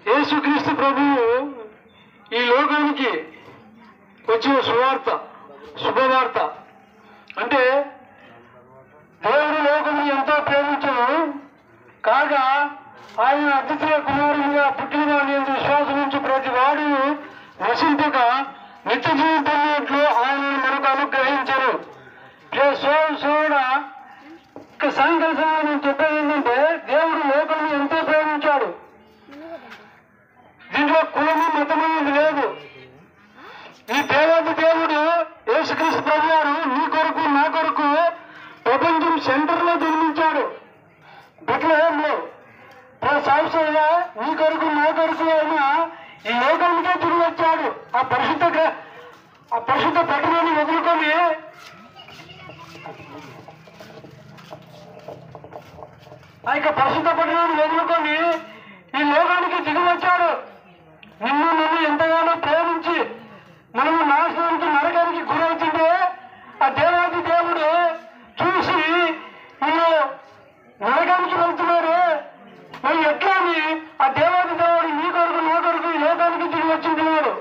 యేసుక్రీస్తు ప్రభువు ఈ లోకానికి వచ్చిన శుభవార్త అంటే దేవుడు లోకముని ఎంతో ప్రేమించను కాగా ఆయన అద్వితీయ కుమారునిగా పుట్టినవాని విశ్వాసం నుంచి ప్రతి వాడు నశింపక నిత్య జీవితంలో ఆయనను మనకు అనుగ్రహించరు. సాయంకాలం నేను చెప్పేది ఏంటంటే దేవుడు లోకముని ఎంతో ప్రేమించాడు. దీంట్లో కులము మతము లేదు. ఈ దేవాది దేవుడు యేసుక్రీస్తు ప్రభు వారు నీ కొరకు నా కొరకు ప్రపంచం సెంటర్లో జన్మించాడు. బెత్లెహేంలో సంవత్సరంగా నీ కొరకు నా కొరకు అయినా ఈ లోకానికే తిరిగి వచ్చాడు. ఆ పరిశుద్ధ పట్టణాన్ని వదులుకొని ఈ లోకానికి దిగి వచ్చాడు. నన్ను ఎంతగానో ప్రేమించి మనము నాశనానికి నరకానికి గురవుతుంటే ఆ దేవాది దేవుడు చూసి వీళ్ళు నరకానికి వెళ్తున్నారు, మరి ఎట్లా అని ఆ దేవాది దేవుడు నీ కొరకు నా కొరకు ఈ లోకానికి దిగి వచ్చింటున్నాడు.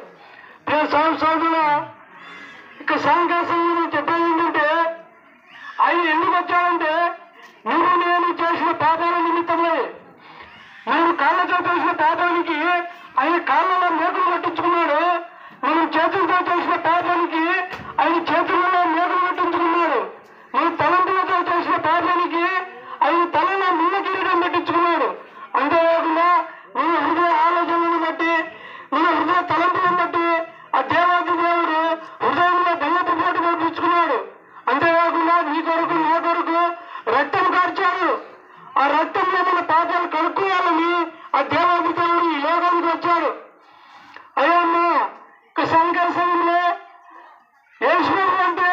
సంవత్సరంలో ఇక సాయంకాలం చెప్పేది ఏంటంటే ఆయన ఎందుకు వచ్చాడంటే నువ్వు నేను చేసిన పాపాల నిమిత్తమే. నేను కాళ్ళతో చేసిన పాపానికి ఆయన కాళ్ళలో మేకలు కట్టించుకున్నాడు. మనం చేతులతో చేసిన పాపానికి ఆయన చేతులలో మేకలు కట్టించుకున్నాడు. మన తలంపులతో చేసిన పాపానికి ఆయన తలలో ముళ్ళ కిరీటం పెట్టించుకున్నాడు. అంతేకాకుండా మన హృదయ ఆలోచనలను బట్టి మన హృదయ తలంపులను బట్టి ఆ దేవాది దేవుడు హృదయంలో బెల్లపు పోటు పంపించుకున్నాడు. అంతేకాకుండా నీ కొరకు నా కొరకు రక్తం కార్చాడు. ఆ రక్తంలో మన పాపాలు కడుక్కోవాలని ఆ దేవాది దేవుడు ఈ లోకానికి వచ్చాడు. అయ్యమ్మా ఇక సాయంకాల సమయంలో యేసుప్రభు అంటే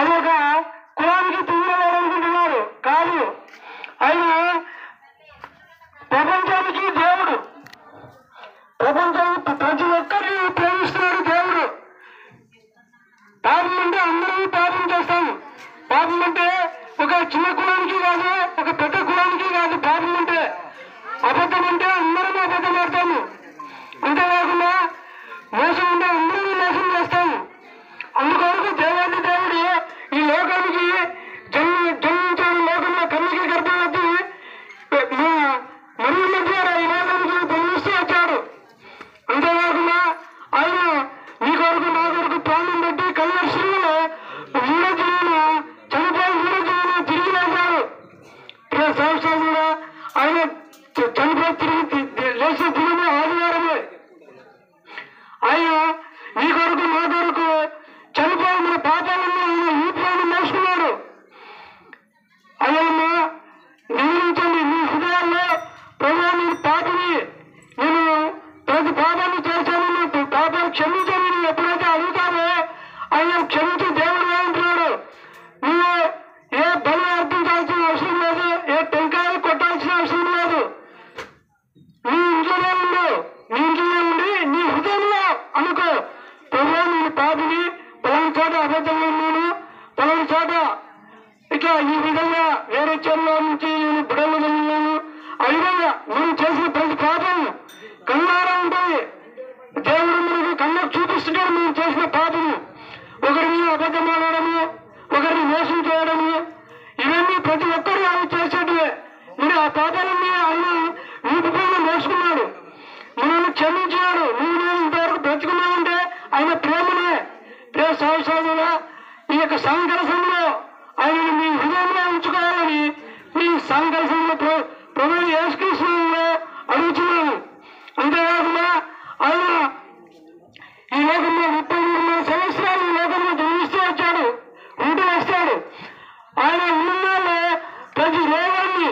అదొక కులానికి తీవ్రవాడనుకుంటున్నారు. కాదు, ఆయన ప్రపంచానికి దేవుడు. ప్రపంచానికి ప్రతి ఒక్కరిని ప్రేమిస్తున్నాడు దేవుడు. పాపం అంటే అందరూ పాపం చేస్తాము. పాపం అంటే ఒక చిన్న కులానికి కాదు, ఒక పెద్ద కులానికి కాదు. పాపం అంటే అబద్ధం అంటే అందరం అబద్ధం ఆడతాము. అంతేకాకుండా మోసం అంటే అందరూ మోసం చేస్తాము. అందుకొరకు దేవాది దేవుడు ఈ లోకానికి జన్మించాడు. లోకంలో కన్యకి గర్భవతి మరియమ్మ ద్వారా ఈ లోకానికి జన్మిస్తూ వచ్చాడు. అంతేకాకుండా ఆయన నీ కొరకు నా కొరకు ప్రాణం పెట్టి కల్వరి శిలువలో చనిపోయి తిరిగి లేచాడు. సంవత్సరాలుగా ఆయన చనిపోయి తిరిగి లేచిన దినమే ఆదివారమే. ఆయన నీ కొరకు నా కొరకు చనిపోయి మన పాపాలను ఆయన ఈ ప్రాణం మోసుకున్నాడు. అయ్యమ్మ గమనించండి, మీ హృదయాల్లో ప్రభు నేను పాపిని, నేను ప్రతి పాపాన్ని చేశాను, పాపాలు క్షమించాను నువ్వు ఎప్పుడైతే అడుగుతావో ఆయన క్షమించే దేవుడు అంటున్నాడు. నువ్వు ఏ బలి అర్పించాల్సిన అవసరం లేదు, ఏ టెంకాయలు కొట్టాల్సిన అవసరం లేదు. నీ ఇంట్లోనే ఉండి నీ హృదయంలో అనుకో, ప్రభు నేను పాపిని, పలాని చోట అబద్ధంగా ఉన్నాను, పలాని చోట ఇట్లా ఈ విధంగా వేరే చెరువులో నుంచి నేను బిడలు కలిగినాను. ఆ విధంగా మనం చేసిన ప్రతి పాపం కన్నారా ఉంటాయి. దేవుడు మనకి కళ్ళకు చూపిస్తుంటాడు మనం చేసిన పాపము. ఒకరిని అబద్ధం ఆడడము, ఒకరిని మోసం చేయడము, ఇవన్నీ ప్రతి ఒక్కరు ఆయన చేసేటివే. మరి ఆ పాపాలన్నీ ఆయన వీటిపైన మోసుకున్నాడు, మనల్ని క్షమించినాడు. నువ్వు నేను ఇంతవరకు బ్రతుకున్నామంటే ఆయన ప్రేమనే. సంవత్సరాలుగా ఈ యొక్క సంకల్పంలో ఆయనను మీ హృదయంలో ఉంచుకోవాలని మీ సంకల్పంలో ప్రభు యేసుక్రీస్తులో అడుగుతున్నాను. అంతేకాకుండా ఆయన ఈ లోకంలో 33 సంవత్సరాలు ఈ లోకంలో జన్మిస్తూ వచ్చాడు, ఉంటూ వస్తాడు. ఆయన ఉన్నలో ప్రతి రోగాన్ని,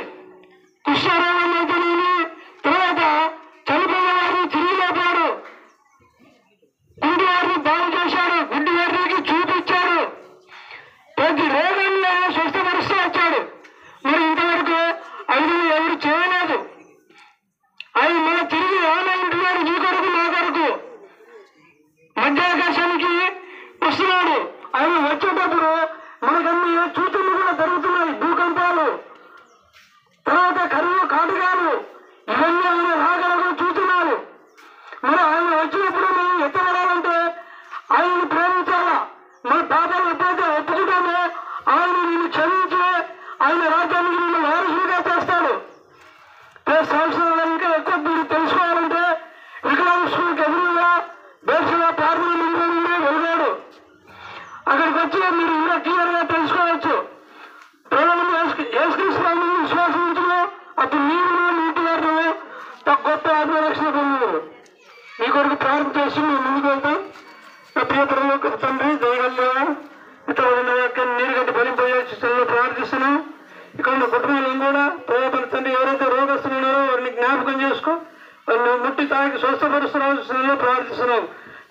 కుష్ఠరోగం అయితేనేమి, తర్వాత చనిపోయిన వారిని తిరిగి లేపాడు, కుంటి వారిని బాగు చేశాడు, గుడ్డి వారికి చూపించాడు, ప్రతి రోగాన్ని ఆయన స్వస్థపరుస్తూ వచ్చాడు. మరి ఇంతవరకు ఆయన ఎవరు చేయలేదు. సంవత్సరాలు ఇంకా ఎక్కువ మీరు తెలుసుకోవాలంటే వికలాంగ స్కూల్కి ఎదురుగా బేసిగా పార్లమెంట్ వెళ్ళాడు. అక్కడికి వచ్చి మీరు ఇంకా క్లియర్గా తెలుసుకోవచ్చు. ప్రజలను యేసుక్రీస్తుని విశ్వాసించడం అప్పుడు మీరు నీటి వారు గొప్ప ఆత్మరక్షణ పొందారు. మీ కొరకు ప్రార్థన చేసి మేము ముందుకు వెళ్తాం. ప్రియతరంలో తండ్రి దయగలిగా ఇతరుల యొక్క నీరు గట్టి ఫలింపోయే చిత్రంలో ప్రార్థిస్తున్నాం. ఇక్కడ ఉన్న కుటుంబాలను కూడా ప్రభావ తండ్రి ఎవరైతే రోగస్తులు ఉన్నారో వారిని జ్ఞాపకం చేసుకో, వారిని ముట్టి తాకి స్వస్థపరుస్తున్న ప్రార్థిస్తున్నాం.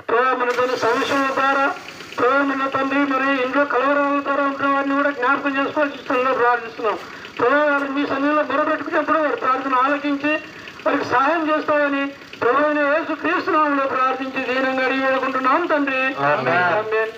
ప్రభావ మన తండ్రి సమస్యల ద్వారా ప్రభావ మన తండ్రి మరి ఇంట్లో కలవరాల ద్వారా ఉంటున్న వారిని కూడా జ్ఞాపకం చేసుకోవాల్సి చిత్రంలో ప్రార్థిస్తున్నాం. ప్రభావ వారిని మీ సమయంలో మొరపెట్టుకున్నప్పుడు వారి ప్రార్థన ఆలకించి వారికి సహాయం చేస్తామని ప్రభువైన యేసుక్రీస్తు నామములో ప్రార్థించి దీనంగా అడిగి వేడుకుంటున్నాం తండ్రి. ఆమేన్.